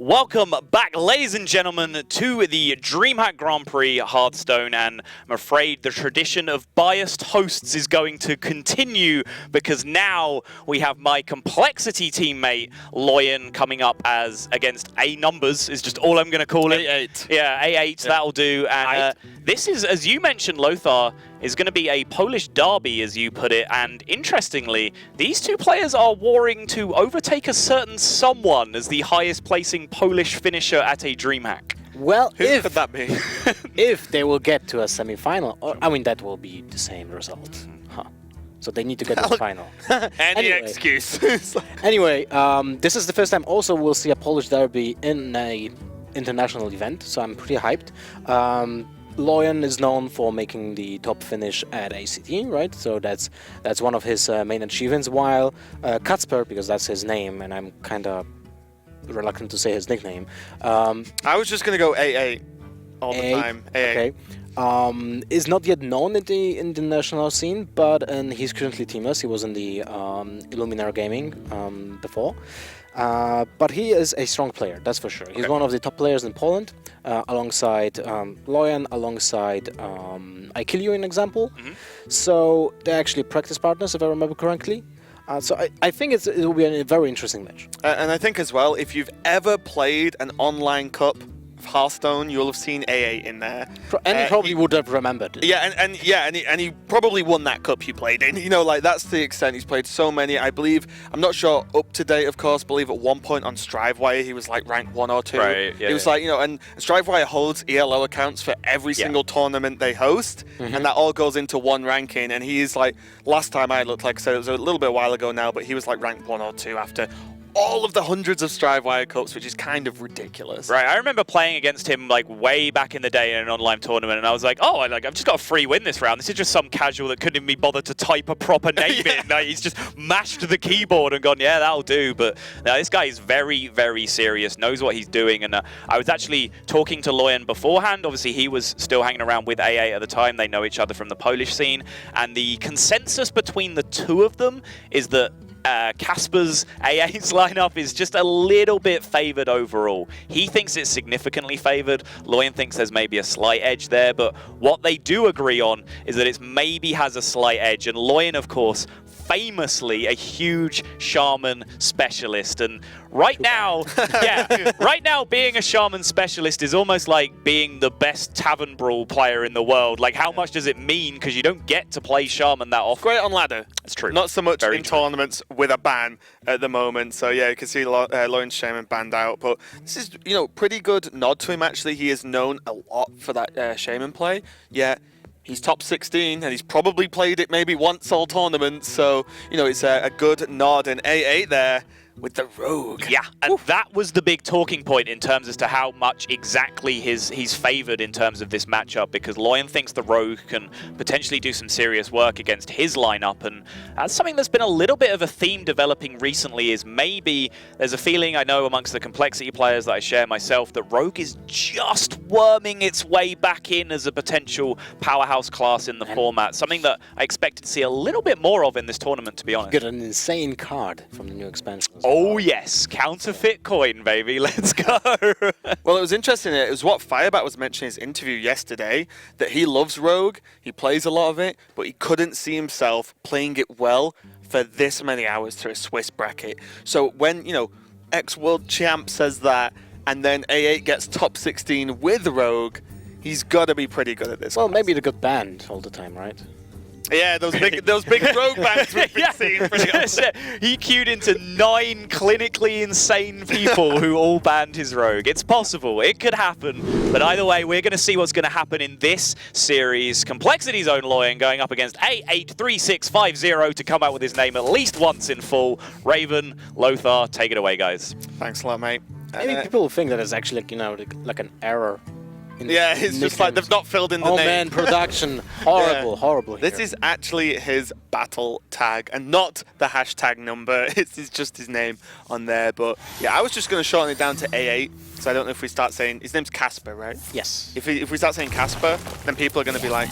Welcome back, ladies and gentlemen, to the Dreamhack Grand Prix Hearthstone, and I'm afraid the tradition of biased hosts is going to continue because now we have my Complexity teammate Loyan coming up as against A numbers is just all I'm going to call it. A8. Yeah, A8, that'll do. And this is, as you mentioned, Lothar, is going to be a Polish derby, as you put it, and interestingly, these two players are warring to overtake a certain someone as the highest placing Polish finisher at a Dreamhack. Well, Who could that be? if they will get to a semi-final, I mean, that will be the same result. So they need to get to the final. Any excuse. Anyway, this is the first time also we'll see a Polish derby in a international event, so I'm pretty hyped. Loyan is known for making the top finish at ACT, right? So that's one of his main achievements, while Kacper, because that's his name, and I'm kind of reluctant to say his nickname. I was just going to go A8 all the time. A8. Okay. Is not yet known in the international scene, but he's currently teamless. He was in the Illuminar Gaming before. But he is a strong player, that's for sure. He's one of the top players in Poland, alongside Loyan, alongside Aikilio, in example. So they're actually practice partners, if I remember correctly. So I think it will be a very interesting match. And I think as well, if you've ever played an online cup of Hearthstone, you'll have seen A8 in there. And he probably would have remembered. Yeah, and he probably won that cup he played in. You know, like that's the extent he's played so many. I believe, I'm not sure up to date, of course. Believe at one point on Strivewire he was like ranked 1 or 2. Right. Yeah, it was like, you know, and Strivewire holds ELO accounts for every single tournament they host, and that all goes into one ranking. And he is like, last time I looked, like I said, it was a little bit while ago now, but he was like ranked 1 or 2 after all of the hundreds of Strivewire Cups, which is kind of ridiculous. Right, I remember playing against him like way back in the day in an online tournament, and I was like, oh, I've just got a free win this round. This is just some casual that couldn't even be bothered to type a proper name in. Like, he's just mashed the keyboard and gone, yeah, that'll do. But no, this guy is very, very serious, knows what he's doing. And I was actually talking to Loyan beforehand. Obviously, he was still hanging around with A8 at the time. They know each other from the Polish scene. And the consensus between the two of them is that Kacper's A8's lineup is just a little bit favored overall. He thinks it's significantly favored. Loyan thinks there's maybe a slight edge there, but what they do agree on is that it maybe has a slight edge. And Loyan, of course, famously a huge shaman specialist, and right now, right now being a shaman specialist is almost like being the best tavern brawl player in the world. Like, how much does it mean? Because you don't get to play shaman that often. Great on ladder. That's true. Not so much Very in true. tournaments with a ban at the moment. So yeah, you can see Loyan's shaman banned out, but this is, you know, pretty good nod to him actually. He is known a lot for that shaman play. Yeah. He's top 16, and he's probably played it maybe once all tournament, so, you know, it's a good nod. And A8 there with the rogue. Yeah, and that was the big talking point in terms as to how much exactly he's favored in terms of this matchup, because Loyan thinks the rogue can potentially do some serious work against his lineup, and that's something that's been a little bit of a theme developing recently. Is maybe there's a feeling, I know amongst the Complexity players that I share myself, that rogue is just worming its way back in as a potential powerhouse class in the format, something that I expected to see a little bit more of in this tournament, to be honest. Got an insane card from the new expansion. Oh yes, counterfeit coin, baby, let's go. Well, it was interesting. It was what Firebat was mentioning in his interview yesterday, that he loves Rogue, he plays a lot of it, but he couldn't see himself playing it well for this many hours through a Swiss bracket. So when, you know, ex-world champ says that, and then A8 gets top 16 with Rogue, he's got to be pretty good at this. Well, class. maybe they got banned all the time, right? Yeah, those big rogue bands we've been seeing pretty often. He queued into 9 clinically insane people who all banned his rogue. It's possible. It could happen. But either way, we're going to see what's going to happen in this series. Complexity's own Loyan going up against A83650 to come out with his name at least once in full. Raven, Lothar, take it away, guys. Thanks a lot, mate. Maybe people will think that it's actually, like, you know, like an error. Yeah, it's just like they've not filled in the name. Oh man, production. Horrible, horrible. This is actually his battle tag and not the hashtag number. It's just his name on there. But yeah, I was just going to shorten it down to A8. So I don't know if we start saying, his name's Kacper, right? Yes. If we start saying Kacper, then people are going to be like,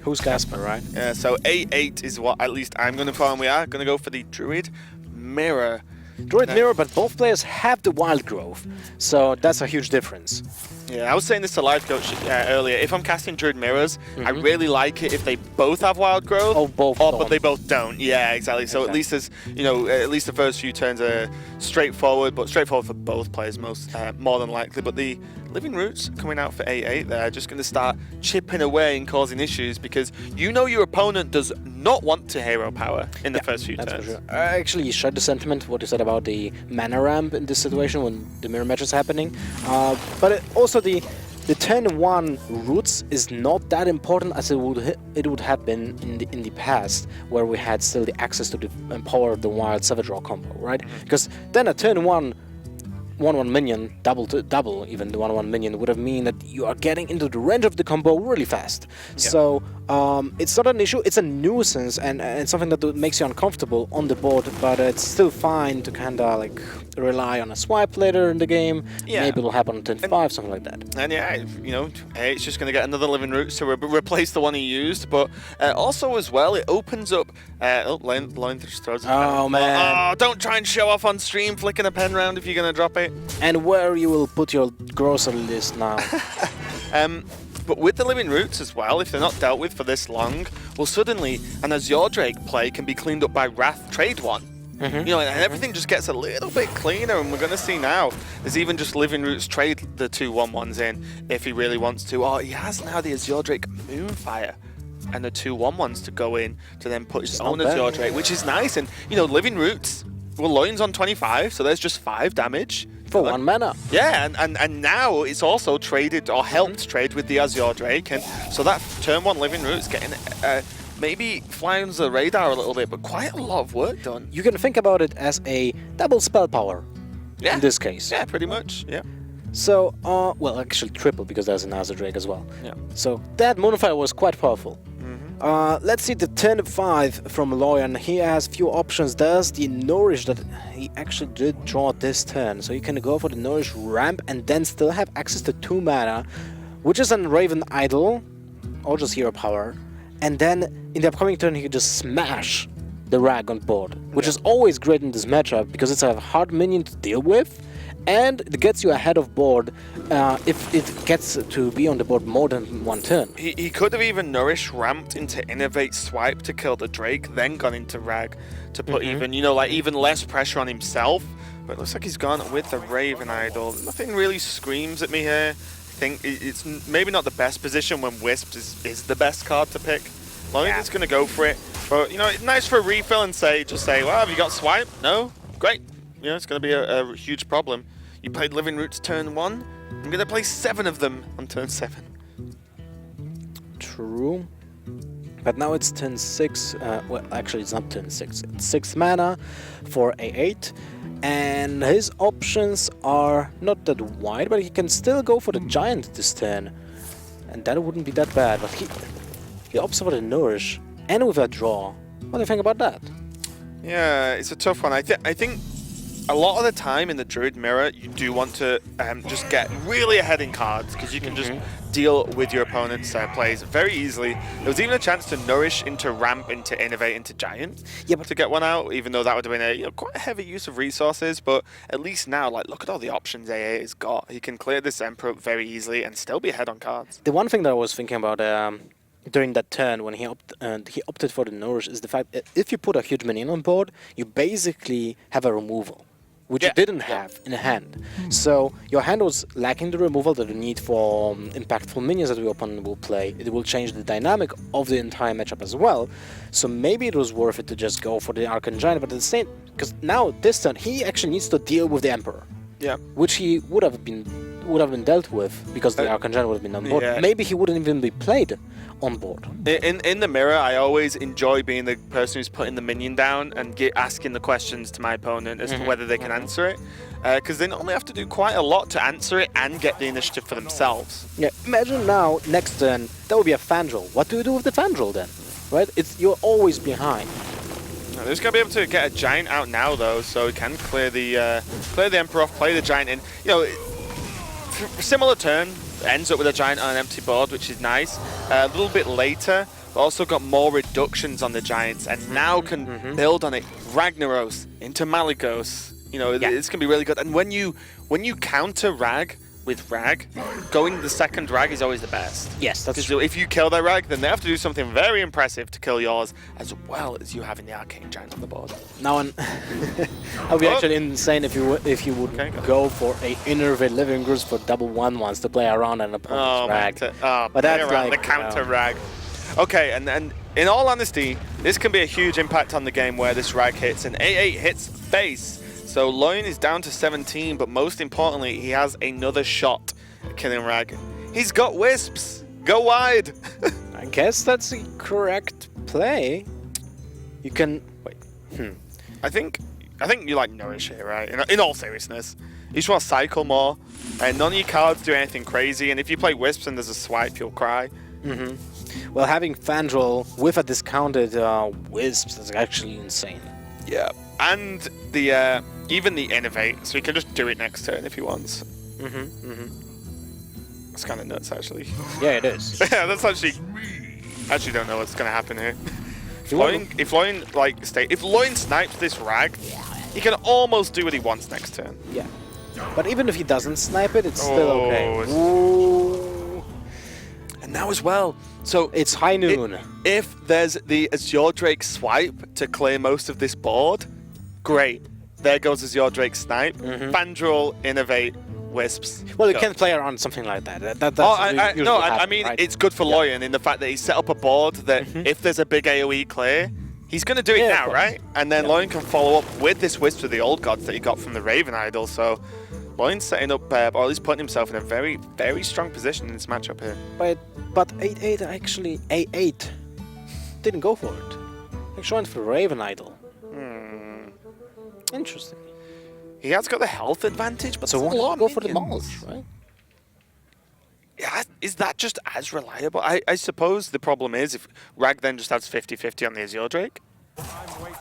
Who's Kacper, right? Yeah, so A8 is what at least I'm going to put on. We are going to go for the Druid Mirror. Druid Mirror, but both players have the wild growth, so that's a huge difference. Yeah, I was saying this to Live Coach earlier. If I'm casting Druid Mirrors, I really like it if they both have Wild Growth. Oh, both but don't. they both don't. Yeah, exactly. So at least there's, you know, at least the first few turns are straightforward, but straightforward for both players more than likely. But the Living Roots coming out for A8 there, just going to start chipping away and causing issues because you know your opponent does not want to hero power in the first few That's turns. for sure. I actually shared the sentiment, what you said about the mana ramp in this situation when the mirror match is happening. But also the turn 1 roots is not that important as it would have been in the past, where we had still the access to the power of the wild Savage Draw combo, right? Because then a turn 1 1/1 minion, double even the 1/1 minion would have mean that you are getting into the range of the combo really fast. So it's not an issue, it's a nuisance and it's something that makes you uncomfortable on the board, but it's still fine to kinda like rely on a swipe later in the game. Maybe it'll happen on turn 5, something like that. And yeah, you know, it's just going to get another Living Roots to replace the one he used, but also as well, it opens up. Loyan just throws it. Oh man! Oh, don't try and show off on stream flicking a pen round if you're going to drop it. And where you will put your grocery list now? But with the Living Roots as well, if they're not dealt with for this long, well, suddenly an Azure Drake play can be cleaned up by Wrath Trade 1. You know, and everything just gets a little bit cleaner, and we're going to see now. There's even just Living Roots trade the 2 1/1s in if he really wants to. Oh, he has now the Azure Drake Moonfire and the 2 1/1s to go in to then put his own Azure Drake, which is nice. And, you know, Living Roots, well, Loyan's on 25, so there's just 5 damage. For 1 mana. Yeah, and now it's also traded or helped trade with the Azure Drake, and so that turn 1 Living Roots getting maybe flying under the radar a little bit, but quite a lot of work done. You can think about it as a double spell power in this case. Yeah, pretty much, yeah. So, well, actually triple, because there's an Azure Drake as well. Yeah. So that Moonfire was quite powerful. Let's see the turn 5 from Loyan. He has few options. There's the Nourish that he actually did draw this turn. So you can go for the Nourish ramp and then still have access to 2 mana, which is an Raven Idol, or just Hero Power. And then in the upcoming turn he could just smash the Rag on board, which is always great in this matchup because it's a hard minion to deal with. And it gets you ahead of board if it gets to be on the board more than 1 turn. He could have even Nourish ramped into Innovate Swipe to kill the Drake, then gone into Rag to put even, you know, like even less pressure on himself. But it looks like he's gone with the Raven Idol. Nothing really screams at me here. I think it's maybe not the best position when Wisp is the best card to pick. Loyan's going to go for it. But, you know, it's nice for a refill and just say, well, have you got Swipe? No? Great. You know, it's going to be a huge problem. You played Living Roots turn 1. I'm going to play 7 of them on turn 7. True. But now it's turn 6. Well, actually, it's not turn 6. It's 6 mana for A8. And his options are not that wide, but he can still go for the Giant this turn. And that wouldn't be that bad. But he opts for the Nourish and with a draw. What do you think about that? Yeah, it's a tough one. I think a lot of the time in the Druid Mirror, you do want to just get really ahead in cards because you can just deal with your opponent's plays very easily. There was even a chance to Nourish into Ramp, into Innovate, into Giant to get one out, even though that would have been a quite a heavy use of resources. But at least now, like, look at all the options AA has got. He can clear this Emperor very easily and still be ahead on cards. The one thing that I was thinking about during that turn when he opted for the Nourish is the fact that if you put a huge minion on board, you basically have a removal, which you didn't have in a hand. So your hand was lacking the removal that you need for impactful minions that your opponent will play. It will change the dynamic of the entire matchup as well. So maybe it was worth it to just go for the Archon Giant, but at the same, because now this turn he actually needs to deal with the Emperor. Yeah. Which he would have been dealt with because the Archon Giant would have been on board. Maybe he wouldn't even be played on board. In the mirror, I always enjoy being the person who's putting the minion down and asking the questions to my opponent as to whether they can answer it. Because they normally have to do quite a lot to answer it and get the initiative for themselves. Yeah, imagine now, next turn, that would be a Fandral. What do you do with the Fandral then? Right? You're always behind. They're just going to be able to get a Giant out now, though, so he can clear the Emperor off, play the Giant in. You know, similar turn, ends up with a Giant on an empty board, which is nice. A little bit later, but also got more reductions on the Giants, and now can build on it. Ragnaros into Malygos. You know, it's going to be really good. And when you counter Rag with Rag, going the second Rag is always the best. Yes, that's Because true. if you kill their Rag, then they have to do something very impressive to kill yours, as well as you having the Arcane Giant on the board. Now, that would be actually insane if you would go for a Innervate Living Groups for double 1/1s to play around an opponent's Rag. But that's like the counter Rag. Okay, and in all honesty, this can be a huge impact on the game where this Rag hits, and A8 hits face. So Loyan is down to 17, but most importantly, he has another shot at killing Rag. He's got Wisps. Go wide. I guess that's the correct play. You can wait. I think you like Nourish here, right? In all seriousness, you just want to cycle more. And none of your cards do anything crazy, and if you play Wisps and there's a swipe, you'll cry. Well, having Fandral with a discounted Wisps is actually insane. Yeah, and the even the Innovate, so he can just do it next turn if he wants. It's kind of nuts, actually. Yeah, it is. Yeah, that's actually. I actually don't know what's gonna happen here. If Loyan snipes this Rag, he can almost do what he wants next turn. Yeah, but even if he doesn't snipe it, it's still okay. Ooh. And now as well. So It's high noon. If there's the Azure Drake swipe to clear most of this board, great. There goes Azure Drake snipe. Fandral, Innovate, Wisps. Well, you go. can play around something like that. That's I usually mean, right? it's good for Loyan in the fact that he set up a board that if there's a big AoE clear, he's going to do it Yeah, now, right? And then Loyan can follow up with this Wisp of the Old Gods that he got from the Raven Idol. So Loyan's setting up, or at least putting himself in a very, very strong position in this matchup here. But 8-8 actually A8 didn't go for it. Actually went for Raven Idol. Interesting. He has got the health advantage, but So there's why a lot not of go for the minions. Mauls, right? Yeah, is that just as reliable? I suppose the problem is if Rag then just has 50-50 on the Azure Drake.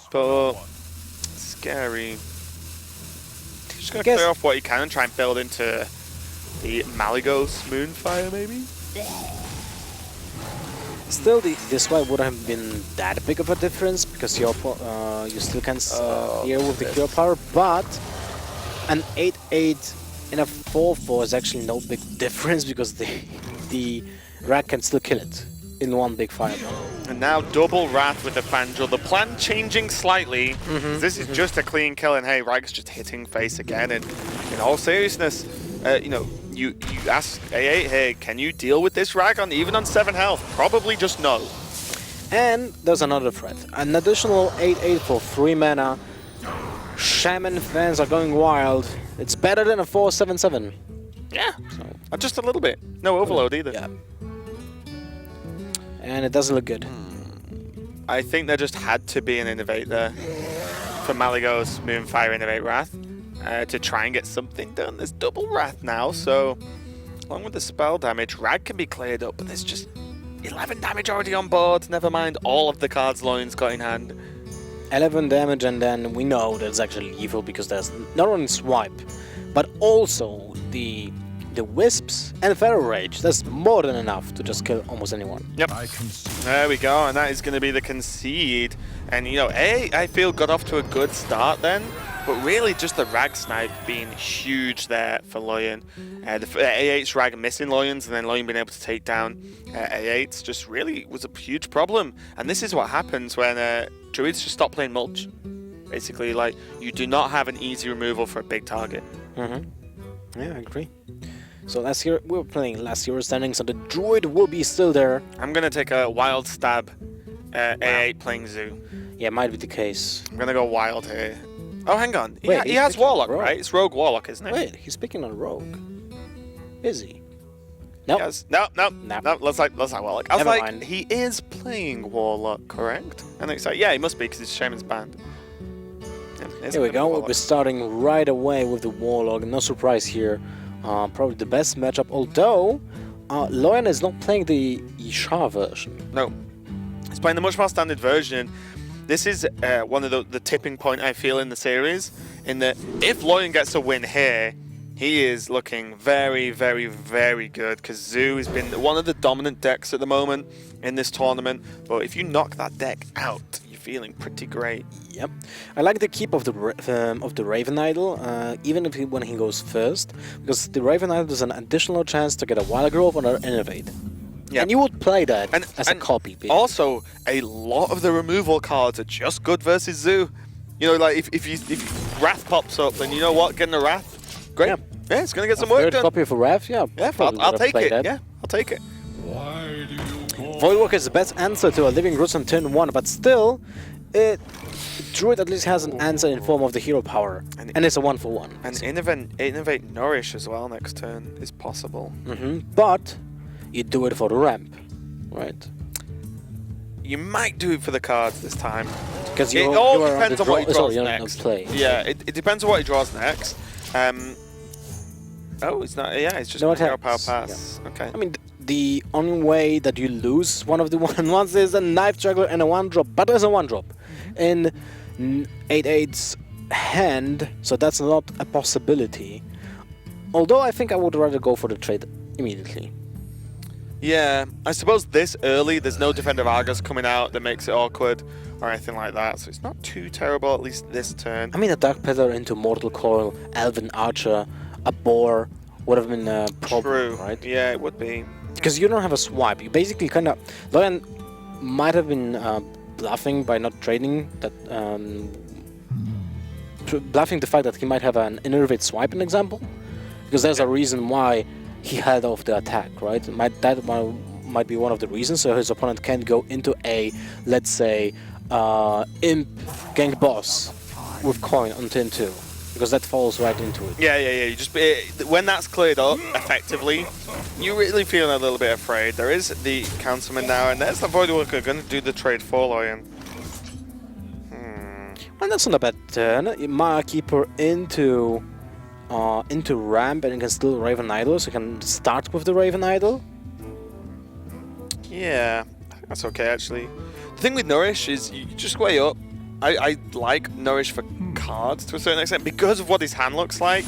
But scary. Just going to clear off what he can and try and build into the Malygos Moonfire, maybe? Still, the swipe wouldn't have been that big of a difference because you still can clear with the cure power, but an 8-8 in a 4-4 is actually no big difference because the Rag can still kill it in one big fireball. And now double Wrath with the Fandral. The plan changing slightly. This is just a clean kill, and hey, Rag's just hitting face again. And in all seriousness, you know, you ask A8, hey, can you deal with this Rag even on 7 health? Probably just no. And there's another threat. An additional 8-8 for 3 mana. Shaman fans are going wild. It's better than a 4-7-7. Yeah, just a little bit. No overload either. Yeah. And it doesn't look good. I think there just had to be an Innovate there for Malygos, Moonfire, Innovate, Wrath to try and get something done. There's double Wrath now, so along with the spell damage, Rag can be cleared up, but there's just 11 damage already on board. Never mind all of the cards Loyan's got in hand. 11 damage, and then we know that it's actually evil because there's not only swipe, but also the Wisps and Feral Rage. That's more than enough to just kill almost anyone. Yep. There we go, and that is going to be the concede. And, you know, I feel got off to a good start then, but really just the Rag snipe being huge there for Loyan. The A8's Rag missing Loyan's, and then Loyan being able to take down A8's just really was a huge problem. And this is what happens when Druids just stop playing Mulch. Basically, like, you do not have an easy removal for a big target. Yeah, I agree. So last year we were playing last year's standing, so the Druid will be still there. I'm going to take a wild stab at A8 playing Zoo. Yeah, might be the case. I'm going to go wild here. Oh, hang on. Wait, he he's has picking Warlock, Rogue. right? It's Rogue Warlock, isn't it? Wait, he's picking on Rogue. Is he? Nope. Yes. No. Let's like Warlock. I was Never like, mind. he is playing Warlock, correct? And it's like, yeah, he must be because it's Shaman's banned. Yeah, Here we go. We'll be starting right away with the Warlock. No surprise here. Probably the best matchup, although Loyan is not playing the Isha version. No. He's playing the much more standard version. This is one of the tipping point I feel in the series, in that if Loyan gets a win here, he is looking very, very, very good, because Zoo has been one of the dominant decks at the moment in this tournament. But if you knock that deck out, you've feeling pretty great. Yep, I like the keep of the Raven Idol, even if when he goes first, because the Raven Idol is an additional chance to get a Wild Growth or an Innovate. Yeah. And you would play that as a and copy. Basically. Also, a lot of the removal cards are just good versus Zoo. You know, like if Wrath pops up, then you know what, getting a Wrath, great. Yeah. Yeah, it's gonna get some a work third done. copy of a Wrath, yeah. Yeah, probably I'll would have take played it. that. Yeah, I'll take it. Voidwalker is the best answer to a Living Roots on turn 1, but still, Druid at least has an answer in form of the hero power, and it's a 1-for-1. And innovate Nourish as well next turn is possible. But you do it for the ramp, right? You might do it for the cards this time. Because It all depends on what he draws next. Play. Yeah, it depends on what he draws next. Oh, it's not. Yeah, it's just No a hero attacks, power pass. Okay. I mean, the only way that you lose one of the 1-1s is a Knife Juggler and a 1-drop, but there's a 1-drop in 8/8's hand, so that's not a possibility. Although I think I would rather go for the trade immediately. Yeah, I suppose this early, there's no Defender of Argus coming out that makes it awkward or anything like that, so it's not too terrible, at least this turn. I mean, a Dark Peddler into Mortal Coil, Elven Archer, a Boar would have been a problem, True. right? Yeah, it would be. Because you don't have a swipe. You basically kind of... Loyan might have been bluffing by not trading that... bluffing the fact that he might have an Innervate swipe, an example. Because there's a reason why he held off the attack, right? That might be one of the reasons, so his opponent can't go into a, let's say, Imp Gank Boss with coin on turn 2. Because that falls right into it. Yeah. You just when that's cleared up effectively, you really feel a little bit afraid. There is the Councilman now, and there's the Voidwalker going to do the trade for Loyan. Well, that's not a bad turn. Maya Keeper into ramp, and you can still Raven Idol, so you can start with the Raven Idol. Yeah, I think that's okay actually. The thing with Nourish is you just weigh up. I like Nourish for cards to a certain extent because of what his hand looks like.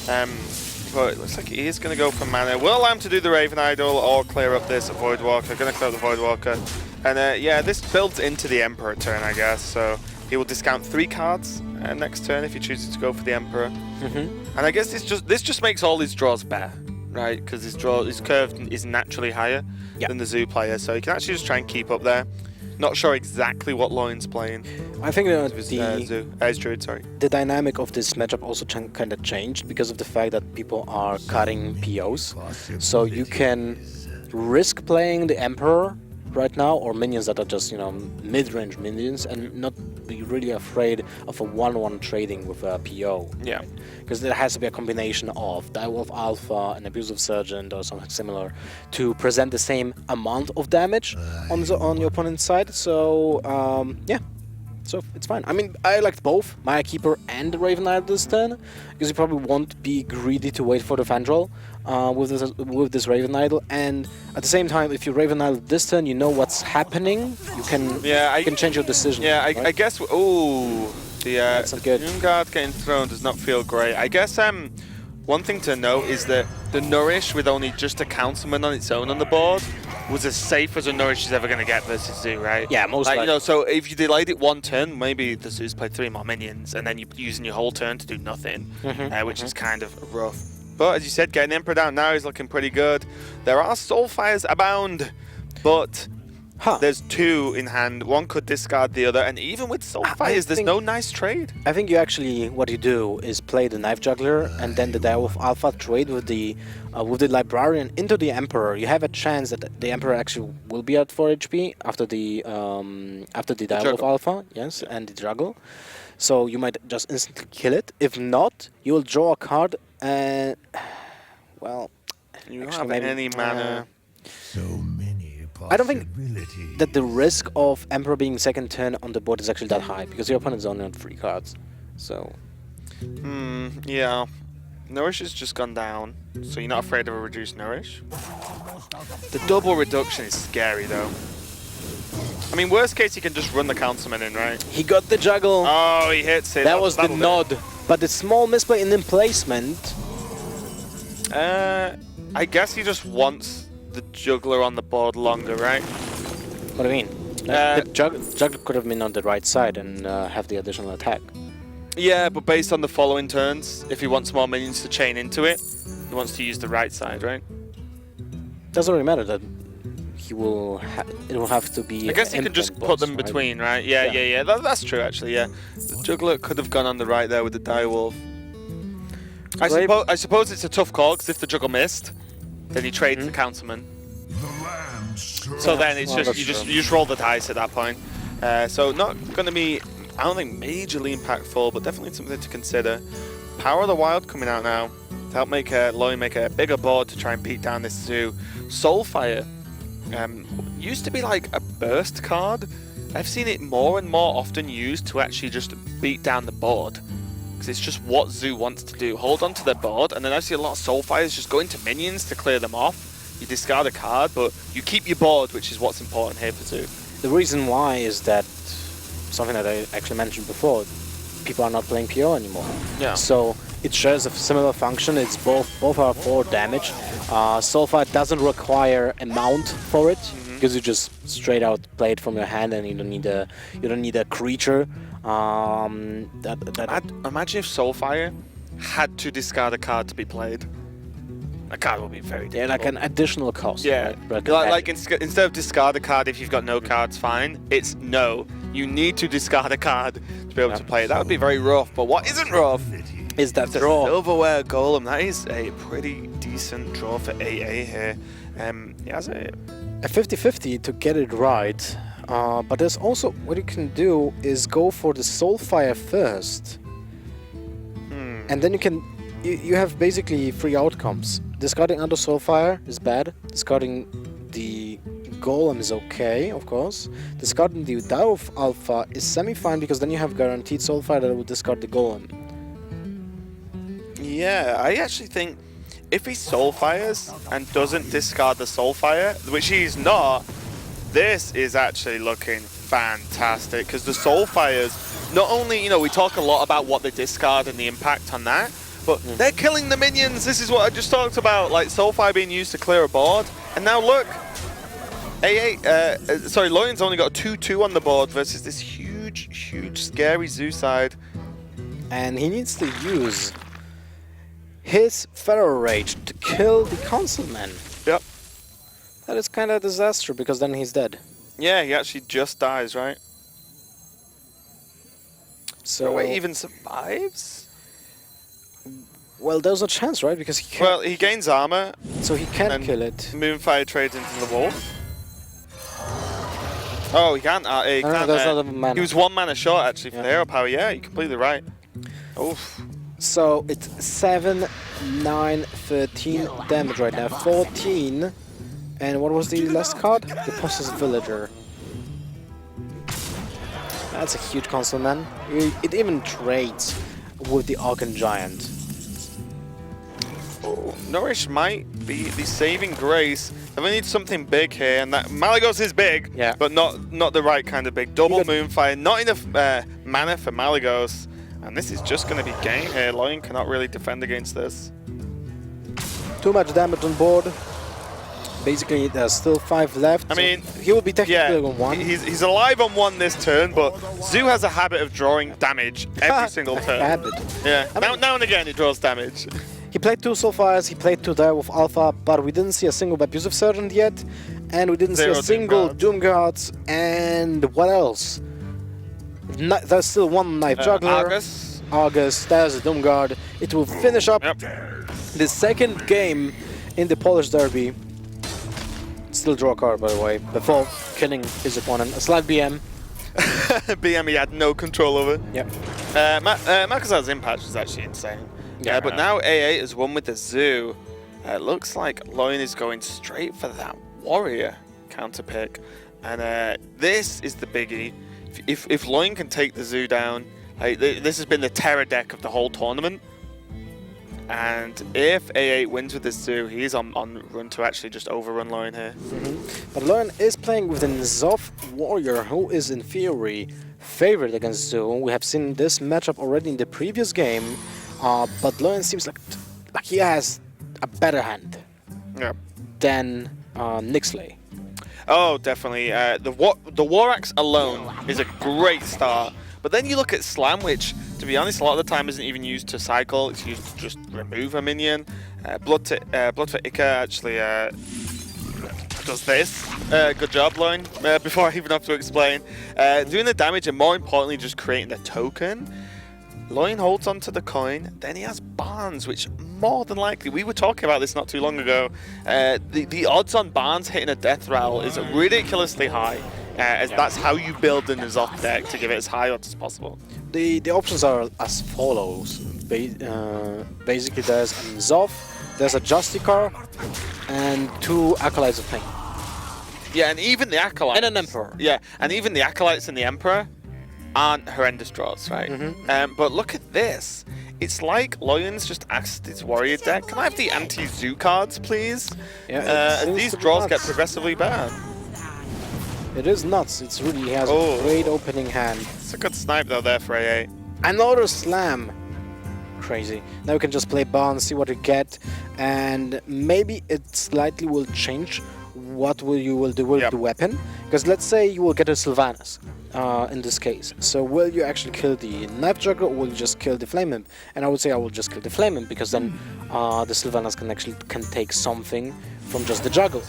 But it looks like he is going to go for mana. Will allow him to do the Raven Idol or clear up this Voidwalker. Going to clear up the Voidwalker. And yeah, this builds into the Emperor turn, I guess. So he will discount 3 cards next turn if he chooses to go for the Emperor. And I guess this just makes all his draws better, right? Because his curve is naturally higher than the Zoo player, so he can actually just try and keep up there. Not sure exactly what Loyan's playing. I think his Druid, sorry. The dynamic of this matchup also kind of changed because of the fact that people are cutting POs. So you can risk playing the Emperor right now, or minions that are just, mid-range minions, and not be really afraid of a 1-1 trading with a PO. Yeah. Because there has to be a combination of Direwolf Alpha and Abusive Sergeant or something similar to present the same amount of damage on your opponent's side. So, yeah. So it's fine. I mean, I liked both Maya Keeper and Raven Idol this turn, because you probably won't be greedy to wait for the Vandal with this Raven Idol, and at the same time, if you Raven Idol this turn, you know what's happening. You can change your decision. Yeah, right? I guess. Oh, the Doomguard getting thrown does not feel great. I guess one thing to note is that the Nourish with only just a Councilman on its own on the board was as safe as a Nourish is ever going to get versus Zoo, right? Yeah, most likely. So if you delayed it 1 turn, maybe the Zoo's played 3 more minions, and then you're using your whole turn to do nothing, which is kind of rough. But as you said, getting Emperor down now is looking pretty good. There are Soulfires abound, but there's 2 in hand. One could discard the other, and even with Soulfires, there's no nice trade. I think you actually, what you do is play the Knife Juggler and then the Direwolf Alpha, trade with the Librarian into the Emperor. You have a chance that the Emperor actually will be at 4 HP after the Direwolf Alpha, yes, and the Juggle. So you might just instantly kill it. If not, you will draw a card and, well, you don't have any mana. So many I don't think that the risk of Emperor being second turn on the board is actually that high, because your opponent's only on 3 cards. So. Yeah. Nourish has just gone down, so you're not afraid of a reduced Nourish. The double reduction is scary though. I mean, worst case, he can just run the Councilman in, right? He got the Juggle. Oh, he hits it. That was the nod. But the small misplay in emplacement. I guess he just wants the Juggler on the board longer, right? What do you mean? The juggler could have been on the right side and have the additional attack. Yeah, but based on the following turns, if he wants more minions to chain into it, he wants to use the right side, right? Doesn't really matter that he will. It will have to be. I guess he could just impotent put boss, them right? between, right? Yeah. That's true, actually. Yeah, the juggler could have gone on the right there with the direwolf. I suppose it's a tough call because if the juggle missed, then he trades the counterman. So then it's just you just roll the dice at that point. So not going to be, I don't think, majorly impactful, but definitely something to consider. Power of the Wild coming out now to help make Loyan make a bigger board to try and beat down this zoo. Soulfire used to be like a burst card. I've seen it more and more often used to actually just beat down the board. Because it's just what Zoo wants to do. Hold on to their board, and then I see a lot of Soulfires just go into minions to clear them off. You discard a card, but you keep your board, which is what's important here for Zoo. The reason why is that something that I actually mentioned before. People are not playing PO anymore. Yeah. So it shares a similar function. It's both are 4 damage. Soulfire doesn't require a mount for it because you just straight out play it from your hand, and you don't need a creature. Imagine if Soulfire had to discard a card to be played. A card will be very difficult. Yeah, like an additional cost. Yeah, right? like instead of discard a card if you've got no cards, fine. It's no. You need to discard a card to be able to play it. That would be very rough. But what isn't rough Is that the draw? Silverware Golem. That is a pretty decent draw for AA here. He has a 50-50 to get it right. But there's also what you can do is go for the Soulfire first, and then you have basically 3 outcomes. Discarding under Soulfire is bad. Discarding the Golem is okay, of course. Discarding the Direwolf Alpha is semi-fine because then you have guaranteed Soulfire that will discard the Golem. Yeah, I actually think if he Soulfires and doesn't discard the Soulfire, which he's not, this is actually looking fantastic because the Soulfires, not only, you know, we talk a lot about what they discard and the impact on that, but they're killing the minions. This is what I just talked about, like Soulfire being used to clear a board. And now look, Loyan's only got a 2-2 on the board versus this huge, scary Zoo side. And he needs to use his Pharaoh Rage to kill the Councilman. Yep. That is kind of a disaster because then he's dead. Yeah, he actually just dies, right? So wait, even survives? Well, there's a chance, right? Because he can't. Well, he gains armor. So he can and kill it. Moonfire trades into the wolf. Oh, he can't. He No, can't. there's not a mana. He was 1 mana short actually for the hero power. Yeah, you're completely right. Oof. So it's 7, 9, 13 damage right now. 14. And what was the last card? The Possessed Villager. That's a huge console, man. It even trades with the Archon Giant. Nourish might be the saving grace. We need something big here, and that Malygos is big, Yeah. but not the right kind of big. Double Moonfire, not enough mana for Malygos, and this is just going to be game here. Loyan cannot really defend against this. Too much damage on board. Basically, there's still 5 left. I mean, he will be technically yeah, on 1. he's alive on 1 this turn, but Zoo has a habit of drawing damage every single turn. Habit. Yeah, I mean, now and again it draws damage. He played 2 Soulfires, he played 2 Direwolf Alpha, but we didn't see a single Abusive Sergeant yet, and we didn't see a single Doom Guards, and what else? There's still 1 Knife Juggler. Argus, there's a Doom Guard. It will finish up the second game in the Polish Derby. Still draw a card, by the way, before killing his opponent. A slight BM. BM he had no control over. Yep. Makazar's impact is actually insane. Yeah, but now A8 has won with the Zoo. It looks like Loyan is going straight for that Warrior counter pick. And this is the biggie. If Loyan can take the Zoo down, this has been the terror deck of the whole tournament. And if A8 wins with this Zoo, he's on run to actually just overrun Loyan here. But Loyan is playing with an Zoff Warrior, who is in theory favored against Zoo. We have seen this matchup already in the previous game, but Loyan seems like he has a better hand than Nixley. Oh, definitely. The War Axe alone is a great start. But then you look at Slam, which, to be honest, a lot of the time isn't even used to cycle. It's used to just remove a minion. Blood for Ica actually does this. Good job, Loyan. Before I even have to explain. Doing the damage and more importantly, just creating the token. Loyan holds onto the coin. Then he has Barnes, which more than likely, we were talking about this not too long ago. The odds on Barnes hitting a death rattle is ridiculously high. As that's how you build an N'Zoth deck to give it as high odds as possible. The options are as follows. Basically, there's a N'Zoth, there's a Justicar, and 2 Acolytes of Pain. Yeah, and even the Acolytes. And an Emperor. Yeah, and even the Acolytes and the Emperor aren't horrendous draws, right? But look at this. It's like Loyan's just asked his warrior deck, can I have the anti-zoo cards, please? Yeah, as these draws get progressively better. It is nuts. It's really, he has a great opening hand. It's a good snipe though there for A8. Another Slam. Crazy. Now we can just play Barnes, see what we get, and maybe it slightly will change what you will do with the weapon. Because let's say you will get a Sylvanas in this case. So will you actually kill the Knife Juggler or will you just kill the Flame Imp? And I would say I will just kill the Flame Imp because then the Sylvanas can take something from just the juggle.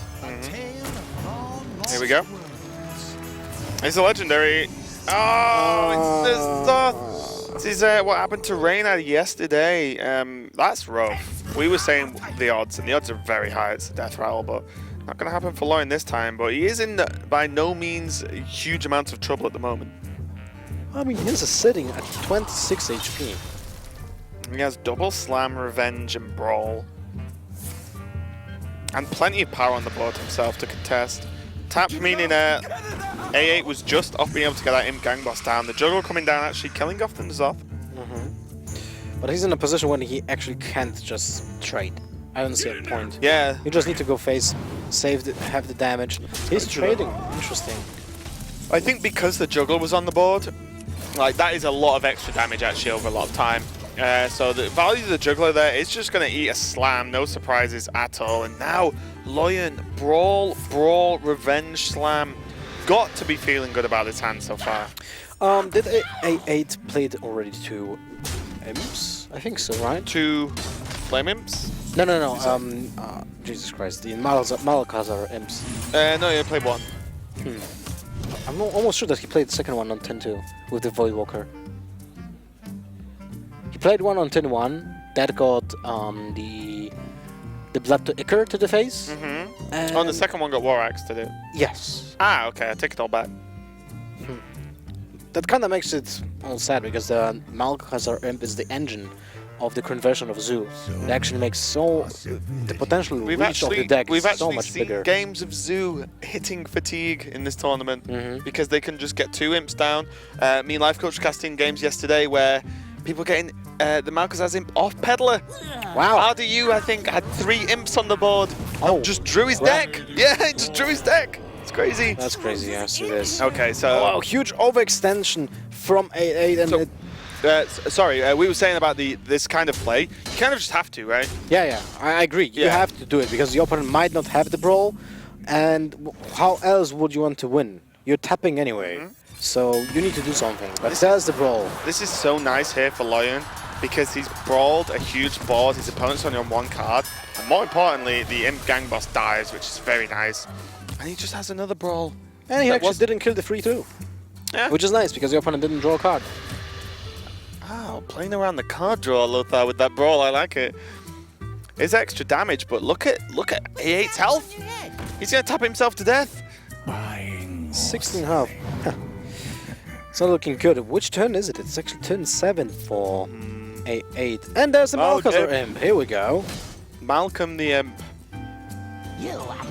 Here we go. It's a legendary. Oh, it's the This is what happened to Reyna yesterday. That's rough. We were saying the odds, and the odds are very high. It's a death rattle, but not going to happen for Loyan this time. But he is in by no means a huge amount of trouble at the moment. I mean, he's sitting at 26 HP. He has double Slam, Revenge, and Brawl. And plenty of power on the board himself to contest. Tap meaning A8 was just off being able to get that Imp Gang Boss down. The Juggle coming down actually killing off the N'Zoth. But he's in a position when he actually can't just trade. I don't see a point. Yeah. You just need to go face, have the damage. He's trading. Interesting. I think because the Juggle was on the board, like that is a lot of extra damage actually over a lot of time. So the value of the Juggler there is just going to eat a Slam, no surprises at all. And now Loyan, Brawl, Revenge, Slam. Got to be feeling good about this hand so far. Did A8 played already 2 Imps? I think so, right? 2 Flame Imps? No. Jesus Christ, the Malakazar Imps. No, he played 1. I'm almost sure that he played the second one on 10-2 with the Voidwalker. He played one on 10-1. That got the Blood to Icar to the face. And Oh, and the second one got War Axe to do. Yes. Ah, okay, I take it all back. That kind of makes it all sad because the Malakazar Imp is the engine of the conversion of Zoo. It actually makes the potential reach of the deck is so much bigger. Games of Zoo hitting fatigue in this tournament because they can just get 2 imps down. Me and Life Coach casting games yesterday where people getting the Malakazar's imp off Peddler. Wow. RDU, I think, had 3 imps on the board. Oh, just drew his deck. Yeah, he just drew his deck. It's crazy. That's crazy, yes, it is. Okay, so... Oh, huge overextension from A8 and... So, sorry, we were saying about this kind of play. You kind of just have to, right? Yeah, I agree. You have to do it because the opponent might not have the Brawl, and how else would you want to win? You're tapping anyway, so you need to do something. But there's the Brawl. This is so nice here for Loyan because he's brawled a huge board. His opponent's only on 1 card, and more importantly, the Imp Gang Boss dies, which is very nice. And he just has another Brawl. And he actually didn't kill the 3-2, which is nice because the opponent didn't draw a card. Oh, playing around the card draw, Lothar, with that Brawl, I like it. It's extra damage, but look at A8's health. He's gonna tap himself to death. 16 health. It's not looking good. Which turn is it? It's actually turn 7 for A8. And there's the Malakazar Imp. Here we go. Malcolm the Imp.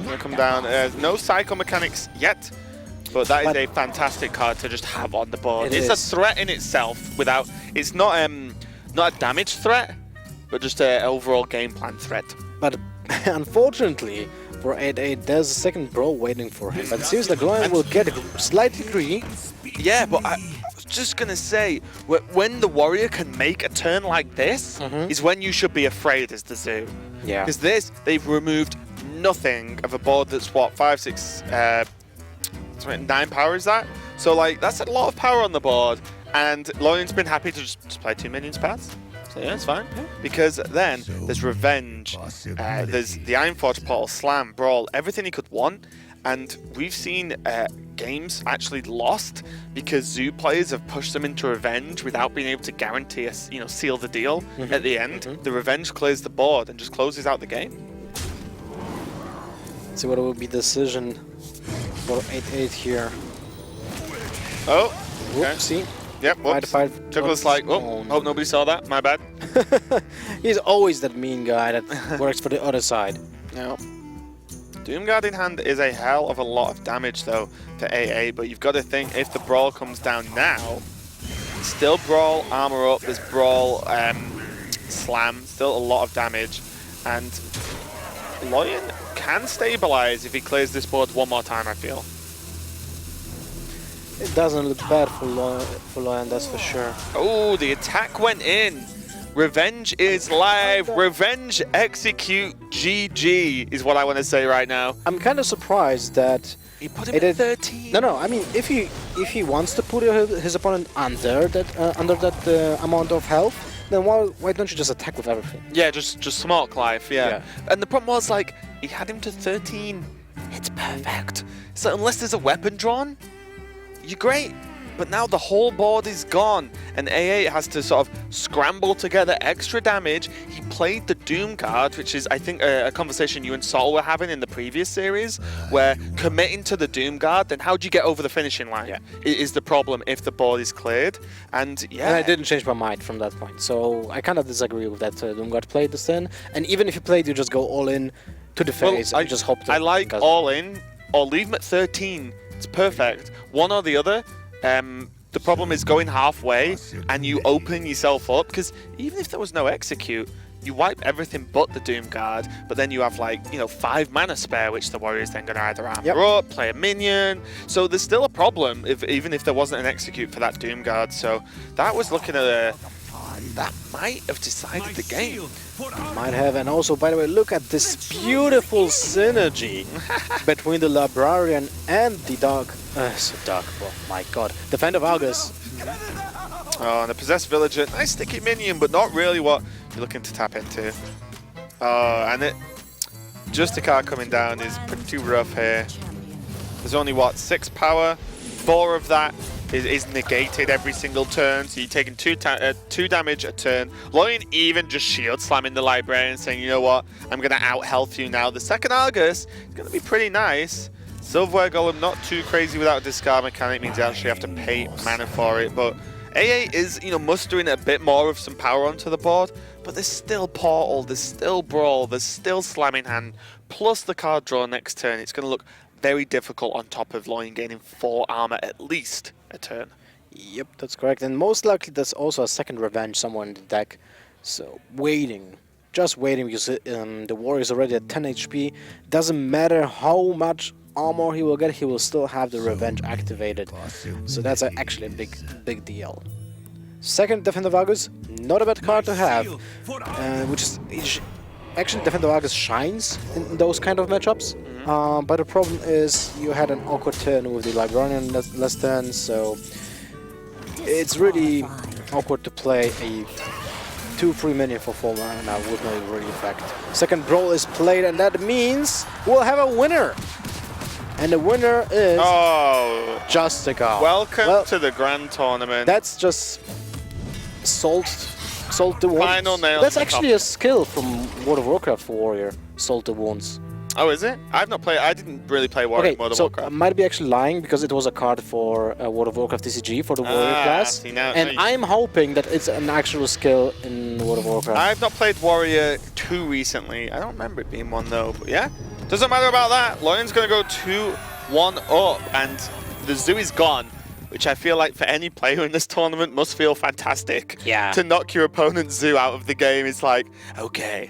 Gonna come down. No cycle mechanics yet. But that is a fantastic card to just have on the board. It's a threat in itself. It's not a damage threat, but just an overall game plan threat. But unfortunately for A8, there's a second Brawl waiting for him. But it seems like Loyan will get slightly greedy. Yeah, but I was just gonna say, when the warrior can make a turn like this, is when you should be afraid as the Zoo. Yeah. Because they've removed nothing of a board that's what 5, 6, 9 power is that? So like that's a lot of power on the board, and Loyan's been happy to just play 2 minions pass. So yeah, it's fine. Because then there's Revenge, there's the Ironforge Portal, Slam, Brawl, everything he could want. And we've seen games actually lost because Zoo players have pushed them into Revenge without being able to guarantee seal the deal at the end. The Revenge clears the board and just closes out the game. Let's see what will be the decision for 8-8 here. Oh, okay. Whoopsie. Yep, whoops. Juggler's like, oh, hope nobody saw that. My bad. He's always that mean guy that works for the other side. No. Doomguard in hand is a hell of a lot of damage though to AA, but you've got to think if the Brawl comes down now, still Brawl, armor up, there's Brawl, Slam, still a lot of damage, and Loyan can stabilize if he clears this board one more time, I feel. It doesn't look bad for Loyan, that's for sure. Oh, the attack went in. Revenge is live. Revenge execute GG is what I want to say right now. I'm kind of surprised that he put him at 13. No, I mean if he wants to put his opponent under that amount of health, then why don't you just attack with everything? Yeah, just smoke life. Yeah. And the problem was like he had him to 13. It's perfect. So unless there's a weapon drawn, you're great. But now the whole board is gone, and A8 has to sort of scramble together extra damage. He played the Doom card, which is, I think, a conversation you and Sol were having in the previous series, where committing to the Doom guard, then how do you get over the finishing line? Yeah. Is the problem if the board is cleared. And yeah. And I didn't change my mind from that point, so I kind of disagree with that Doom guard played this in. And even if you played, you just go all in to the face and just hope that I like all in, or leave him at 13. It's perfect. One or the other. The problem is going halfway and you open yourself up, because even if there was no execute, you wipe everything but the Doom guard, but then you have 5 mana spare, which the Warrior's then going to either armor up, play a minion. So there's still a problem even if there wasn't an execute for that Doom guard. So that was looking at that might have decided the game. Might have, and also, by the way, look at this beautiful synergy between the Librarian and the oh my god, Defender of Argus. Oh, and the Possessed Villager, nice sticky minion, but not really what you're looking to tap into. Oh, and Justicard coming down is pretty rough here. There's only, 6 power? 4 of that is negated every single turn, so you're taking 2 damage a turn. Loyan even just shield slamming the Librarian, saying, you know what, I'm going to out-health you now. The second Argus is going to be pretty nice. Silverware Golem, not too crazy without a discard mechanic, means you actually have to pay mana for it, but A8 is, mustering a bit more of some power onto the board, but there's still Portal, there's still Brawl, there's still Slamming Hand, plus the card draw next turn. It's going to look very difficult on top of Loyan gaining 4 armor at least a turn. Yep, that's correct. And most likely there's also a second Revenge somewhere in the deck. So just waiting, because the Warrior is already at 10 HP. Doesn't matter how much armor he will get, he will still have the Revenge activated. So that's actually a big deal. Second Defender of Argus, not a bad card to have, which is actually Defender of Argus shines in those kind of matchups. But the problem is you had an awkward turn with the Librarian last turn, so it's really awkward to play a 2-3 minion for 4 mana with no real effect. Second Brawl is played, and that means we'll have a winner. And the winner is Justicard. Welcome to the Grand Tournament. That's just salt the wounds. Final nail. That's actually a skill from World of Warcraft for Warrior, salt the wounds. Oh, is it? I didn't really play Warrior World of Warcraft. I might be actually lying, because it was a card for World of Warcraft TCG for the Warrior class. I'm hoping that it's an actual skill in World of Warcraft. I've not played Warrior 2 recently. I don't remember it being one though, but yeah. Doesn't matter about that. Loyan's going to go 2-1 up, and the Zoo is gone, which I feel like for any player in this tournament must feel fantastic. Yeah. To knock your opponent's Zoo out of the game is like, okay,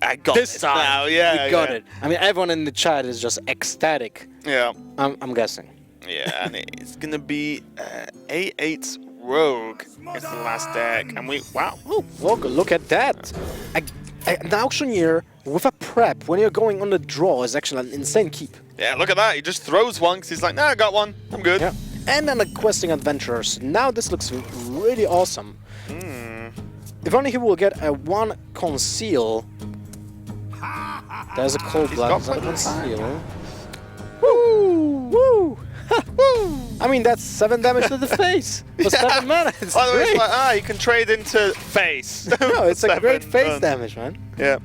I got this now. Yeah, we got it. I mean, everyone in the chat is just ecstatic. Yeah. I'm guessing. Yeah, and it's going to be A8's Rogue is the last deck, and wow. Look at that. An auctioneer with a prep when you're going on the draw is actually an insane keep. Yeah, look at that. He just throws one because he's like, nah, I got one. I'm good. Yeah. And then the questing adventurers. Now this looks really awesome. If only he will get a 1 conceal. There's a cold blood. Is that a conceal? Woo! Woo! Woo! I mean, that's 7 damage to the face for 7 mana. It's By the way, it's great. like, you can trade into face. No, it's a great 7 face done. damage, man. Yeah.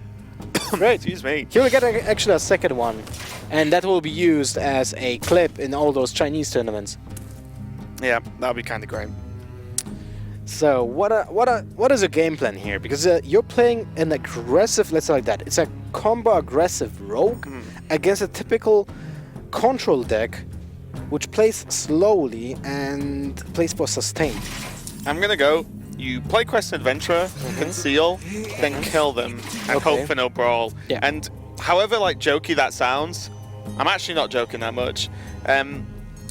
Great. Excuse me. Here we get actually a second one, and that will be used as a clip in all those Chinese tournaments. Yeah, that'll be kind of great. So what is a game plan here? Because you're playing an aggressive, let's say like that. It's a combo aggressive rogue against a typical control deck, which plays slowly and plays for sustain. I'm gonna go. You play Quest Adventurer, conceal, then kill them, and Okay. hope for no brawl. Yeah. And however like jokey that sounds, I'm actually not joking that much.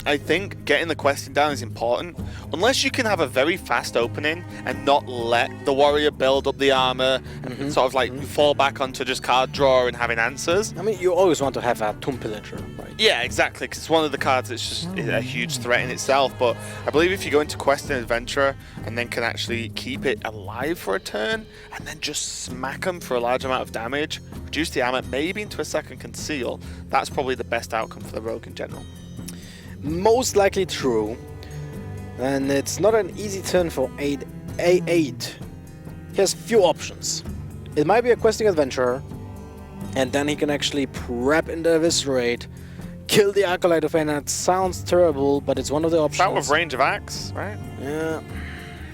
I think getting the questing down is important. Unless you can have a very fast opening and not let the warrior build up the armor and sort of like fall back onto just card draw and having answers. I mean, you always want to have a Tomb Pillager, right? Yeah, exactly, because it's one of the cards that's just a huge threat in itself. But I believe if you go into Quest and Adventurer and then can actually keep it alive for a turn and then just smack them for a large amount of damage, reduce the armor, maybe into a second conceal, that's probably the best outcome for the rogue in general. Most likely true. And it's not an easy turn for A8. He has few options. It might be a questing adventurer, and then he can actually prep in the Eviscerate, kill the Acolyte of Pain, and it sounds terrible, but it's one of the options. Out of range of axe, right? Yeah.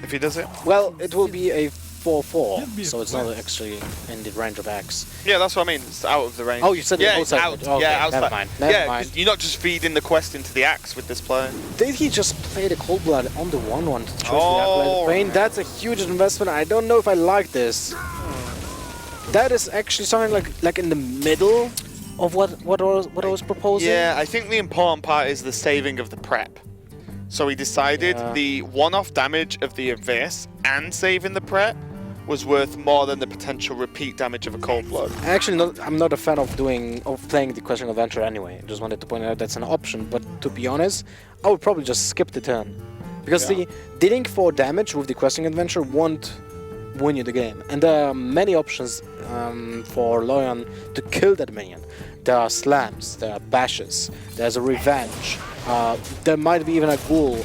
If he does it. Well, it will be a 4/4, so it's not actually in the range of X. Yeah, that's what I mean. It's out of the range. Oh, you said yeah, it it's outside out. of it. Okay, yeah, outside. never mind. Never yeah, mind. 'cause you're not just feeding the quest into the axe with this play. Did he just play the Cold Blood on the 1/1 to choose the Oh, Acolyte of Pain? That's a huge investment. I don't know if I like this. That is actually something like in the middle of what I was proposing. Yeah, I think the important part is the saving of the prep. So he decided Yeah. the one-off damage of the Abyss and saving the prep was worth more than the potential repeat damage of a Cold Blood. Actually, I'm not a fan of playing the Questing Adventure anyway. I just wanted to point out that's an option. But to be honest, I would probably just skip the turn, because Yeah. the dealing 4 damage with the Questing Adventure won't win you the game. And there are many options for Loyan to kill that minion. There are slams, there are bashes, there's a revenge. There might be even a ghoul.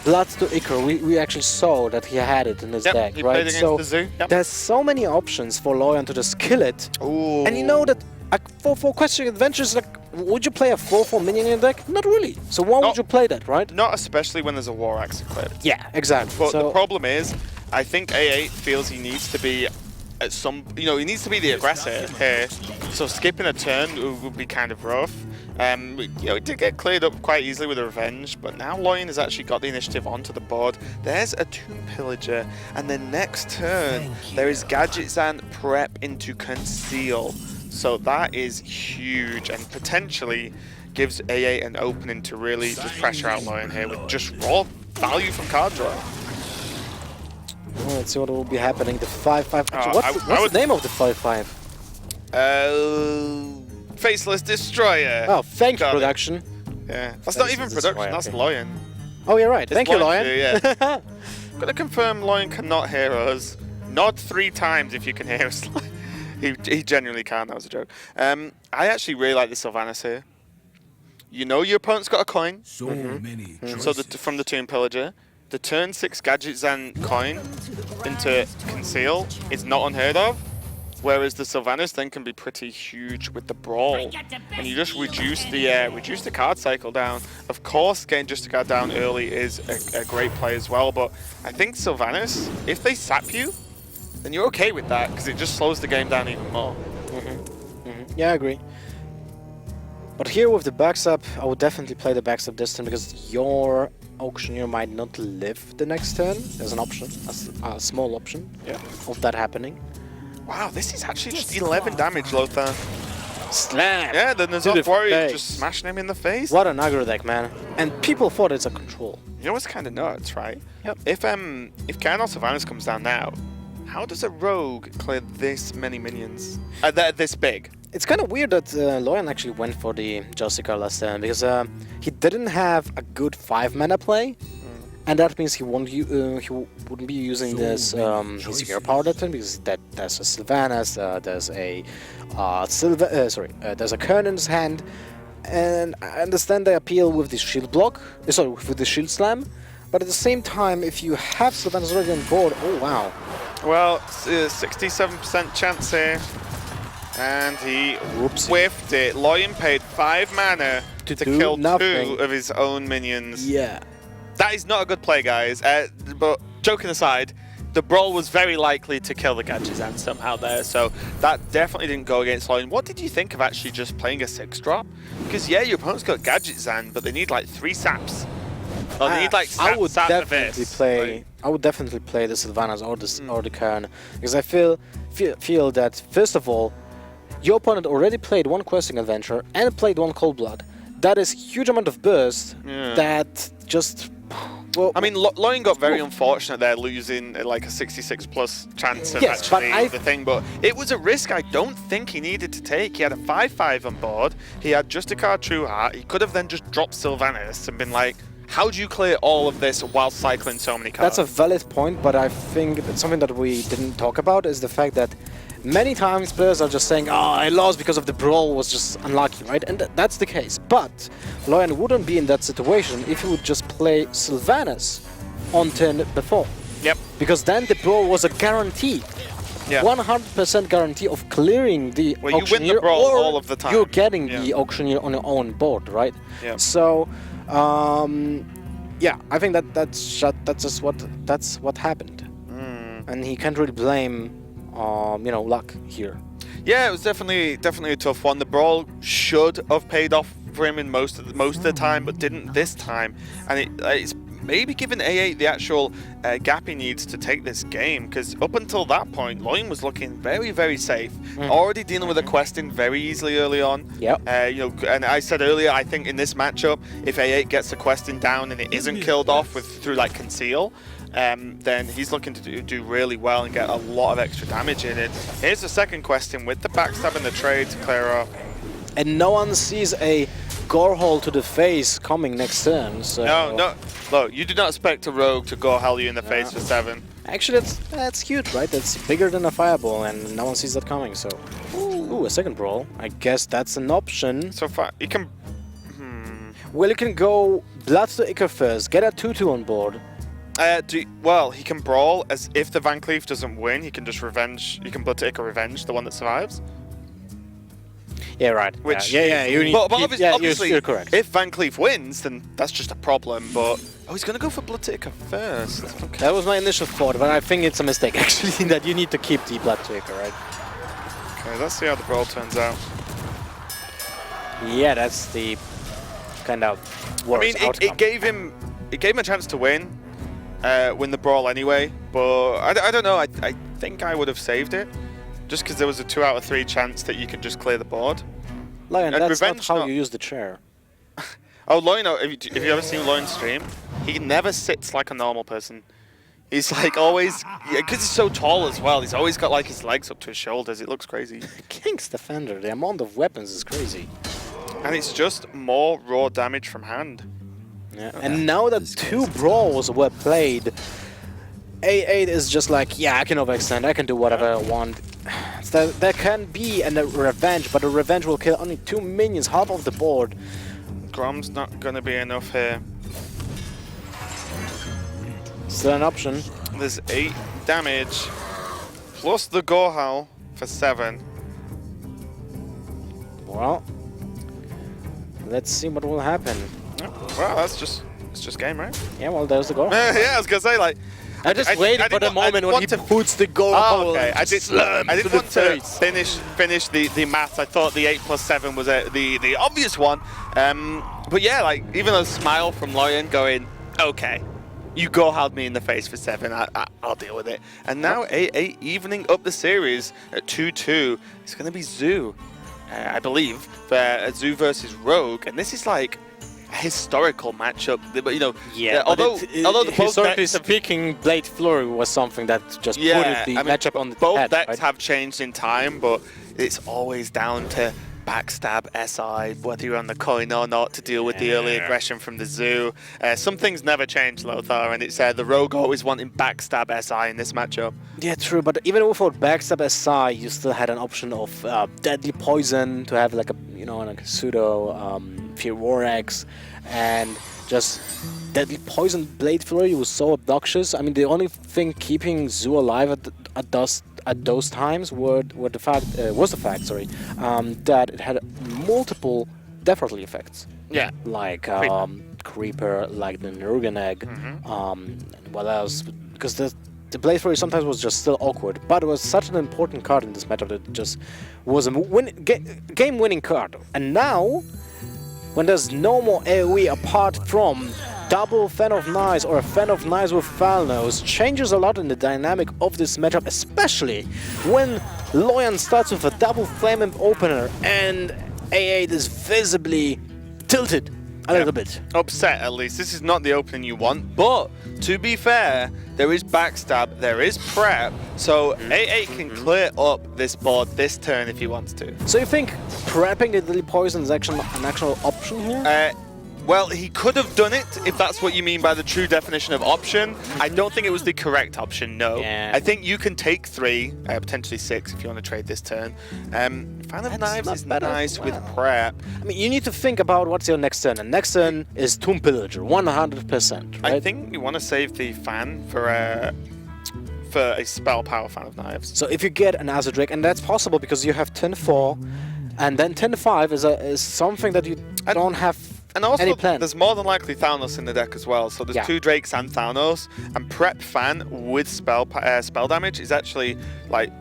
Blood to Icar, we actually saw that he had it in his Yep, deck, he right? played against So the zoo. Yep. there's so many options for Loyan to just kill it. Ooh. And you know that a 4/4 Questing Adventures, like, would you play a 4/4 minion in your deck? Not really. So why No. would you play that, right? Not especially when there's a War Axe equipped. Yeah, exactly. But so the problem is, I think A8 feels he needs to be at some, he needs to be the aggressor here. So skipping a turn would be kind of rough. It did get cleared up quite easily with a revenge, but now Loyan has actually got the initiative onto the board. There's a Tomb Pillager, and then next turn there is Gadgets and prep into conceal. So that is huge and potentially gives A8 an opening to really just pressure out Loyan here with just raw value from card draw. well, let's see what will be happening. The 5/5. Actually, Oh, what's the name of the 5/5? Faceless Destroyer. Oh, thank you, Got it. production. Yeah, that's not even Faceless production, Destroyer, that's okay. Loyan. Oh, you're right. Thank you, Loyan Loyan. too, yeah. Gonna confirm Loyan cannot hear us. Nod 3 times if you can hear us. he genuinely can, that was a joke. I actually really like the Sylvanas here. You know your opponent's got a coin, So many so from the Tomb Pillager. The turn 6 Gadgets and coin into conceal is not unheard of. Whereas the Sylvanas then can be pretty huge with the brawl, and you just reduce the card cycle down. Of course, getting just a card down early is a great play as well, but I think Sylvanas, if they sap you, then you're okay with that because it just slows the game down even more. Yeah, I agree. But here with the backstab, I would definitely play the backstab this turn, because your auctioneer might not live the next turn. There's an option, a small option, of that happening. Wow, this is actually just 11 damage, Lothar. Slam! Yeah, then there's To the a warrior face. just smashing him in the face. What an aggro deck, man. And people thought it's a control. You know what's kind of nuts, right? Yep. If Karen or Sylvanas comes down now, How does a rogue clear this many minions? They're this big. It's kind of weird that Loyan actually went for the Jessica last turn because he didn't have a good 5-mana play, and that means he wouldn't be using this his hero power that turn because there's a Sylvanas, there's a there's a Kern in his hand, and I understand they appeal with the shield block, with the shield slam, but at the same time, if you have Sylvanas already on board, oh wow. Well, 67% chance here. And he whiffed it. Loyan paid 5 mana to kill nothing. 2 of his own minions. Yeah. That is not a good play, guys. But joking aside, the Brawl was very likely to kill the Gadgetzan somehow there, so that definitely didn't go against Loyan. What did you think of actually just playing a 6-drop? Because yeah, your opponent's got Gadgetzan, but they need like 3 saps. Well, they need like I would sap definitely play. I would definitely play the Sylvanas or the Kern because I feel that first of all, your opponent already played 1 questing adventure and played 1 cold blood. That is huge amount of burst. That just. Well, I mean, Loyan got very unfortunate there, losing like a 66+ chance of yes, actually the thing, but it was a risk I don't think he needed to take. He had a 5/5 on board, he had Justicar True Heart, he could have then just dropped Sylvanas and been like, how do you clear all of this while cycling so many cards? That's a valid point, but I think that something that we didn't talk about is the fact that many times players are just saying, oh, I lost because of the Brawl was just unlucky, right? And that's the case. But Loyan wouldn't be in that situation if he would just play Sylvanas on turn before. Yep. Because then the Brawl was a guarantee. Yeah. 100% guarantee of clearing the Well, you win the auctioneer, Brawl or all of the time. you're getting the auctioneer on your own board, right? Yeah. So, yeah, I think that's just what happened, and he can't really blame, luck here. Yeah, it was definitely a tough one. The Brawl should have paid off for him in most of the time, but didn't this time, and it's maybe given A8 the actual gap he needs to take this game, because up until that point, Loyan was looking very, very safe, already dealing with a questing very easily early on. Yep. And I said earlier, I think in this matchup, if A8 gets the questing down and it isn't killed off through like conceal, then he's looking to do really well and get a lot of extra damage in it. Here's the second question with the backstab and the trade to clear off. And no one sees a gore hole to the face coming next turn. So No. Look, you do not expect a rogue to gore hole you in the face for 7. actually, that's huge, right? That's bigger than a fireball, and no one sees that coming. So, ooh, a second Brawl. I guess that's an option. So far, you can. Well, you can go Blood to Icar first, get a 2/2 on board. Well, he can Brawl as if the Van Cleef doesn't win. He can just revenge. You can Blood to Icar revenge the one that survives. Yeah, right. Which You need but yeah, obviously, you're correct. if Van Cleef wins, then that's just a problem. But he's gonna go for Blood to Icar first. Okay. That was my initial thought, but I think it's a mistake actually that you need to keep the Blood to Icar, right? Okay, let's see how the Brawl turns out. Yeah, that's the kind of worst I mean, outcome. it gave him a chance to win the Brawl anyway. But I don't know. I think I would have saved it. Just because there was a 2 out of 3 chance that you could just clear the board. Lion, And that's not revenge how not- you use the chair. Oh, Loyan, have you ever seen Loyan stream? He never sits like a normal person. He's like always, because he's so tall as well, he's always got like his legs up to his shoulders. It looks crazy. King's Defender, the amount of weapons is crazy. And it's just more raw damage from hand. Yeah. And now that 2 Brawls were played, A8 is just like, yeah, I can overextend, I can do whatever I want. So there can be a revenge, but a revenge will kill only 2 minions, half of the board. Grom's not going to be enough here. Still an option. There's 8 damage, plus the Gore Howl for 7. Well, let's see what will happen. Well, it's just game, right? Yeah, well, there's the goal. Yeah, I was going to say, like, I just waited for the moment when he puts the goal. Oh, okay. I didn't to want to face. finish the maths. I thought the 8 plus 7 was the obvious one. But yeah, like even a smile from Loyan going, okay, you go held me in the face for 7. I'll deal with it. And now A8 evening up the series at 2-2. It's going to be Zoo, I believe, for Zoo versus Rogue. And this is like historical matchup. But you know, Yeah, although the both historically decks have, speaking, Blade Flurry was something that just put the I mean, matchup on the both head, decks right? have changed in time, but it's always down to backstab SI, whether you're on the coin or not, to deal with the early aggression from the zoo. Some things never change, Lothar, and it's the Rogue always wanting backstab SI in this matchup. Yeah, true, but even without Backstab SI, you still had an option of Deadly Poison to have like a, you know, like a pseudo Fear Warx, and just Deadly Poison Blade Flurry was so obnoxious. I mean, the only thing keeping Zoo alive at those times was the fact that it had multiple death-rattling effects. Yeah. Like Creeper, like the Nurgan Egg, what else? Because the Blade Flurry sometimes was just still awkward, but it was such an important card in this matchup that it just was a game-winning card. And now, when there's no more AoE apart from double Fan of Knives or a Fan of Knives with Falnos, changes a lot in the dynamic of this matchup, especially when Loyan starts with a double Flame Imp opener and A8 is visibly tilted a little bit. Upset, at least. This is not the opening you want, but to be fair, there is backstab, there is prep, so A8 can clear up this board this turn if he wants to. So you think prepping the Deadly Poison is actually an actual option here? Well, he could have done it, if that's what you mean by the true definition of option. I don't think it was the correct option, no. Yeah. I think you can take 3, potentially 6 if you want to trade this turn. Fan of Knives not is bad as nice with well. prep. I mean, you need to think about what's your next turn, and next turn is Tomb Pillager, 100%, right? I think you want to save the fan for a spell power Fan of Knives. So if you get an Azure and that's possible because you have 10-4, and then 10-5 is something that you don't have And also, any plan. there's more than likely Thanos in the deck as well. So there's 2 Drakes and Thanos, and prep fan with spell damage is actually like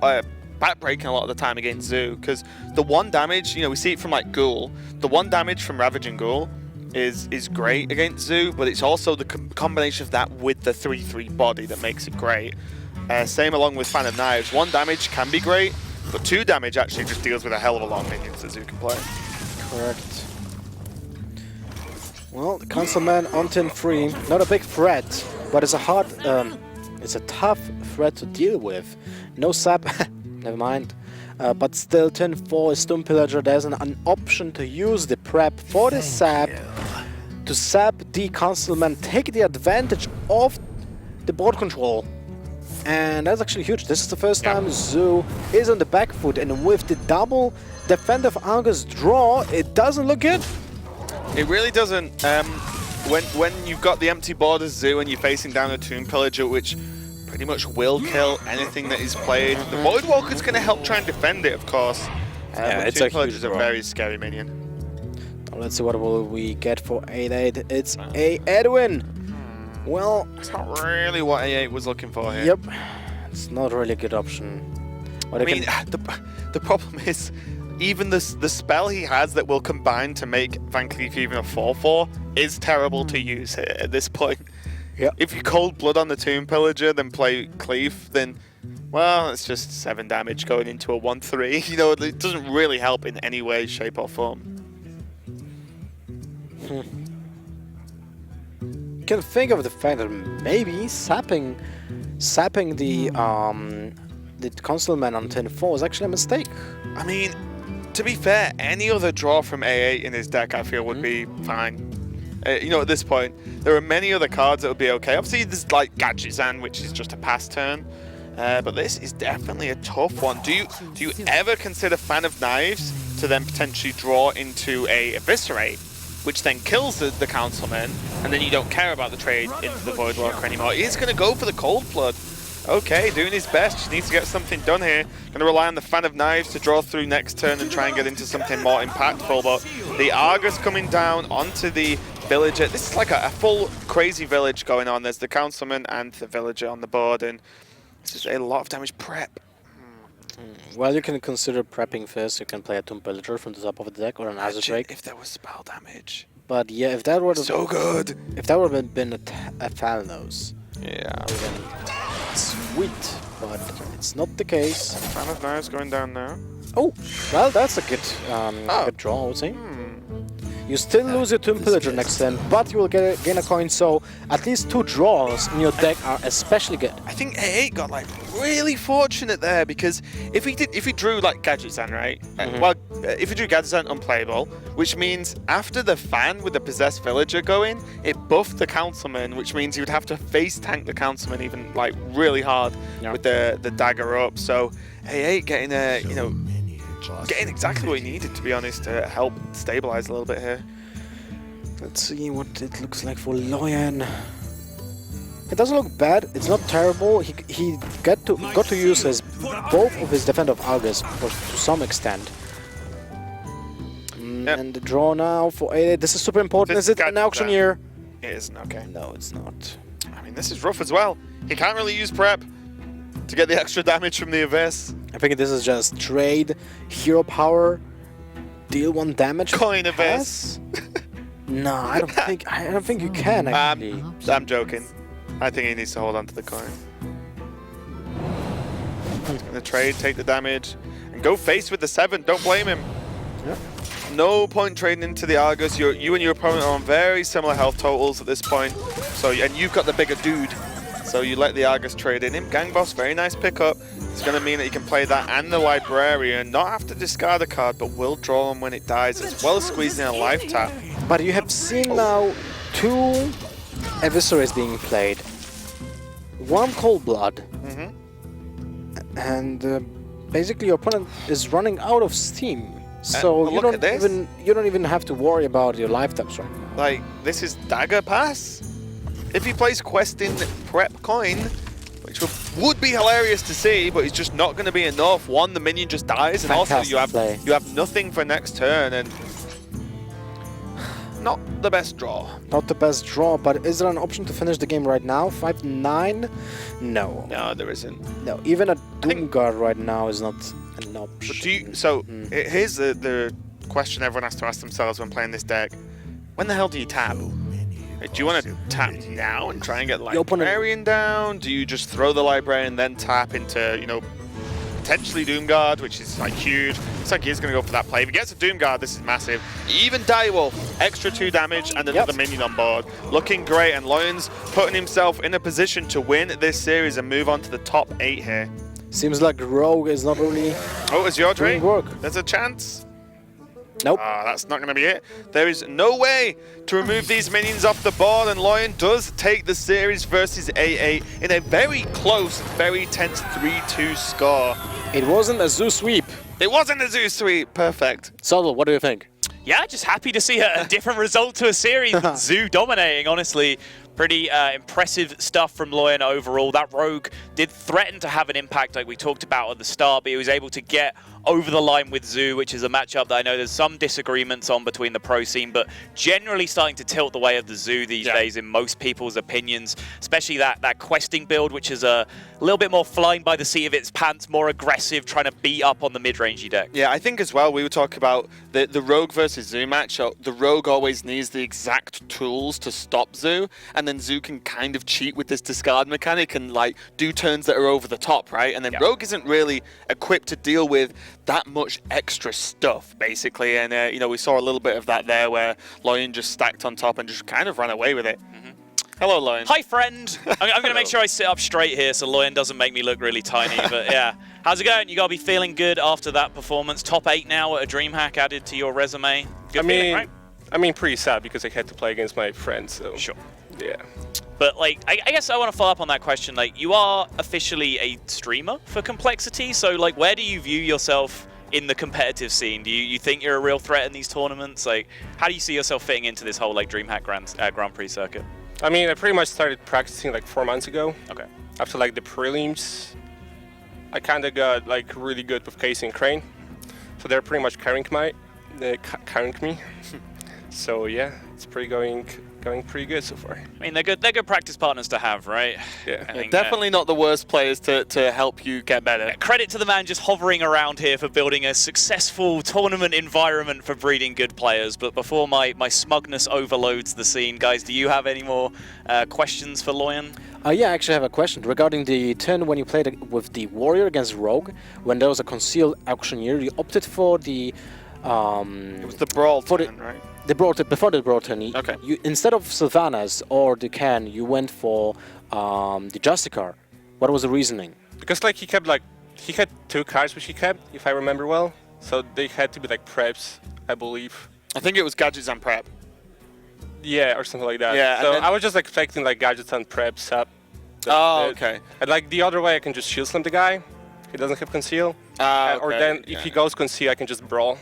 backbreaking a lot of the time against Zoo, because the 1 damage, you know, we see it from like Ghoul. The 1 damage from Ravaging Ghoul is great against Zoo, but it's also the combination of that with the 3/3 body that makes it great. Same along with Fan of Knives. 1 damage can be great, but 2 damage actually just deals with a hell of a lot of minions that Zoo can play. Correct. Well, the Councilman on 10-3, not a big threat, but it's a tough threat to deal with. No sap, never mind. But still 10-4 is Tomb Pillager. There's an option to use the prep for the sap to sap the Councilman, take the advantage of the board control. And that's actually huge. This is the first time Zoo is on the back foot, and with the double Defender of Argus draw, it doesn't look good. It really doesn't. When you've got the empty board as Zoo and you're facing down a Tomb Pillager, which pretty much will kill anything that is played, the Void Walker's going to help try and defend it, of course. But it's Tomb a huge Pillager's a draw. very scary minion. Now let's see what will we get for 8-8. It's a Edwin. Well, It's not really what A8 was looking for here. yep. It's not really a good option. But I mean, the problem is, even the spell he has that will combine to make Van Cleef even a 4/4 is terrible to use here at this point. Yep. If you cold blood on the Tomb Pillager, then play Cleef, then, well, it's just 7 damage going into a 1/3. You know, it doesn't really help in any way, shape, or form. you can think of the fact that maybe sapping the Councilman on 10-4 is actually a mistake. I mean, to be fair, any other draw from A8 in his deck, I feel, would be fine. You know, at this point, there are many other cards that would be okay. Obviously, there's like Gadgetzan, which is just a pass turn. But this is definitely a tough one. Do you ever consider Fan of Knives to then potentially draw into a Eviscerate, which then kills the Councilman, and then you don't care about the trade into the Voidwalker anymore? He's going to go for the Cold Blood. Okay, doing his best. Just needs to get something done here. Going to rely on the Fan of Knives to draw through next turn and try and get into something more impactful. But the Argus coming down onto the Villager. This is like a full crazy village going on. There's the Councilman and the Villager on the board, and it's just a lot of damage prep. Well, you can consider prepping first. You can play a Tomb Pillager from the top of the deck or an Azure Drake. If there was spell damage. But yeah, if that would So good. if that would have been a Thalnos, Yeah. that would have been sweet. But it's not the case. Fan of Knives going down now. Oh, well, that's a good, good draw, I would say. You still lose your Tomb Pillager next turn, but you will gain a coin, so at least 2 draws in your deck are especially good. I think A8 got like really fortunate there because if he drew like Gadgetzan, right? Well, if he drew Gadgetzan unplayable, which means after the fan with the possessed villager going, it buffed the councilman, which means you would have to face tank the councilman even like really hard with the dagger up. So A8 getting a getting exactly what he needed, to be honest, to help stabilize a little bit here. Let's see what it looks like for Loyan. It doesn't look bad. It's not terrible. He got to use both of his Defender of Argus to some extent. And the draw now for A8. This is super important. Is it an auctioneer? It isn't, okay. No, it's not. I mean, this is rough as well. He can't really use prep to get the extra damage from the Abyss. I think this is just trade, hero power, deal 1 damage. Coin Abyss. No, I don't think you can actually. I'm joking. I think he needs to hold on to the coin. He's gonna trade, take the damage, and go face with the 7. Don't blame him. Yeah. No point trading into the Argus. You and your opponent are on very similar health totals at this point. So, and you've got the bigger dude. So you let the Argus trade in him. Gang Boss, very nice pickup. It's going to mean that you can play that and the Librarian, not have to discard a card, but will draw them when it dies, as well as squeezing a life tap. But you have seen now 2 Eviscerates being played. 1 Cold Blood. And basically your opponent is running out of steam. So you don't even have to worry about your life taps right now. Like, this is Dagger Pass? If he plays Questing Prep Coin, which would be hilarious to see, but it's just not going to be enough. 1, the minion just dies, and also you have nothing for next turn, and not the best draw. Not the best draw, but is there an option to finish the game right now? 5-9? No. No, there isn't. No, even a Doomguard right now is not an option. Here's the question everyone has to ask themselves when playing this deck. When the hell do you tap? Do you want to tap now and try and get Librarian down? Do you just throw the Librarian and then tap into, potentially Doomguard, which is like huge? Looks like he's going to go for that play. If he gets a Doomguard, this is massive. Even Direwolf, extra 2 damage and another minion on board. Looking great, and Loyan's putting himself in a position to win this series and move on to the top 8 here. Seems like Rogue is not really it's your doing work. There's a chance. Nope. That's not going to be it. There is no way to remove these minions off the board, and Loyan does take the series versus A8 in a very close, very tense 3-2 score. It wasn't a zoo sweep. It wasn't a zoo sweep. Perfect. Subtle, what do you think? Yeah, just happy to see a different result to a series with Zoo dominating, honestly. Pretty impressive stuff from Loyan overall. That Rogue did threaten to have an impact like we talked about at the start, but he was able to get over the line with Zoo, which is a matchup that I know there's some disagreements on between the pro scene, but generally starting to tilt the way of the Zoo these days in most people's opinions, especially that questing build, which is a little bit more flying by the seat of its pants, more aggressive, trying to beat up on the mid-rangey deck. Yeah, I think as well, we were talking about the Rogue versus Zoo matchup. The Rogue always needs the exact tools to stop Zoo, and then Zoo can kind of cheat with this discard mechanic and do turns that are over the top, right? And then Rogue isn't really equipped to deal with that much extra stuff, basically. And, we saw a little bit of that there where Loyan just stacked on top and just kind of ran away with it. Hello, Loyan. Hi, friend. I'm going to make sure I sit up straight here so Loyan doesn't make me look really tiny. But yeah, how's it going? You got to be feeling good after that performance. Top 8 now at a Dreamhack added to your resume. Good feeling, right? I mean, pretty sad because I had to play against my friends. So. Sure. Yeah. But I guess I want to follow up on that question. You are officially a streamer for Complexity. So where do you view yourself in the competitive scene? Do you think you're a real threat in these tournaments? How do you see yourself fitting into this whole Dreamhack Grand Prix circuit? I mean, I pretty much started practicing 4 months ago. Okay. After the prelims, I kind of got really good with Casey and Crane, so they're pretty much carrying me. So yeah, it's going pretty good so far. I mean, they're good practice partners to have, right? Yeah. I think, definitely not the worst players to help you get better. Credit to the man just hovering around here for building a successful tournament environment for breeding good players. But before my smugness overloads the scene, guys, do you have any more questions for Loyan? Yeah, I actually have a question regarding the turn when you played with the Warrior against Rogue. When there was a concealed auctioneer, you opted for the... it was the Brawl turn, right? They brought it before they brought in. Okay. You, instead of Sylvanas or Ducan, you went for the Justicar. What was the reasoning? Because like he had 2 cards which he kept, if I remember well. So they had to be like preps, I believe. I think it was gadgets and prep. Yeah, or something like that. Yeah, So and then- I was just expecting like gadgets and preps up. Oh, That's it. okay. And like the other way, I can just shield slam the guy. He doesn't have conceal. Or Okay, then yeah. if he goes conceal, I can just brawl.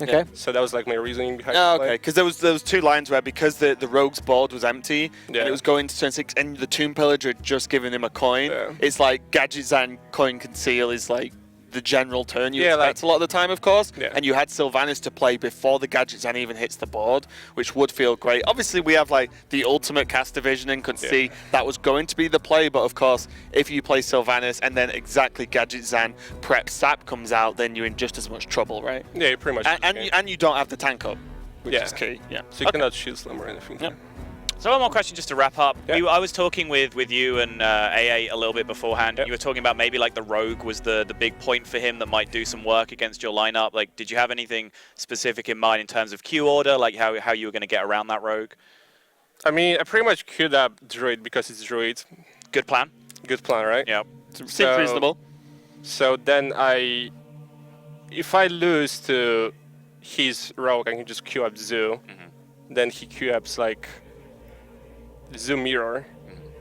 Okay. So that was like my reasoning behind Oh, the play. okay, because there was 2 lines where because the rogue's board was empty Yeah. and it was going to turn 6 and the Tomb Pillager had just given him a coin. Yeah. It's like gadgets and coin conceal is like the general turn you Yeah, expect like- a lot of the time, of course. Yeah. And you had Sylvanas to play before the gadgets and even hits the board, which would feel great. Obviously, we have like the ultimate caster vision and could Yeah. see that was going to be the play, but of course, if you play Sylvanas and then exactly gadgets and prep sap comes out, then you're in just as much trouble, right? Yeah, pretty much. And you don't have the tank up, which Yeah. is key. Yeah. So you cannot shield slam or anything. Yep. So one more question just to wrap up. Yeah. I was talking with you and A8 a little bit beforehand. Yep. You were talking about maybe like the rogue was the big point for him that might do some work against your lineup. Like, did you have anything specific in mind in terms of queue order, like how you were going to get around that rogue? I mean, I pretty much queued up Druid because it's Druid. Good plan. Good plan, right? Yeah. Seems So- reasonable. So then if I lose to his rogue, I can just queue up Zoo. Then he queue ups like Zoo Mirror.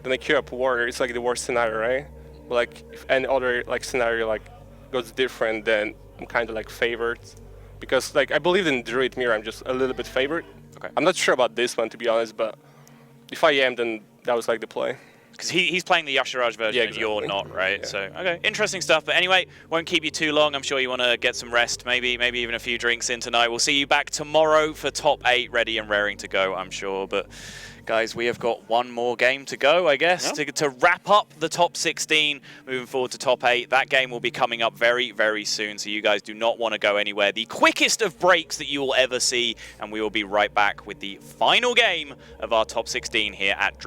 Then I queue up Warrior. It's like the worst scenario, right? But like if any other like scenario like goes different, then I'm kind of like favored. Because like I believe in Druid Mirror, I'm just a little bit favored. Okay. I'm not sure about this one to be honest, but if I am, then that was like the play. Because he's playing the Yasharaj version Yeah, and you're exactly. not, right? Yeah. So, okay, interesting stuff. But anyway, won't keep you too long. I'm sure you want to get some rest, maybe even a few drinks in tonight. We'll see you back tomorrow for top 8, ready and raring to go, I'm sure. But guys, we have got one more game to go, I guess, to wrap up the top 16, moving forward to top 8. That game will be coming up very, very soon, so you guys do not want to go anywhere. The quickest of breaks that you will ever see, and we will be right back with the final game of our top 16 here at Dreamhack.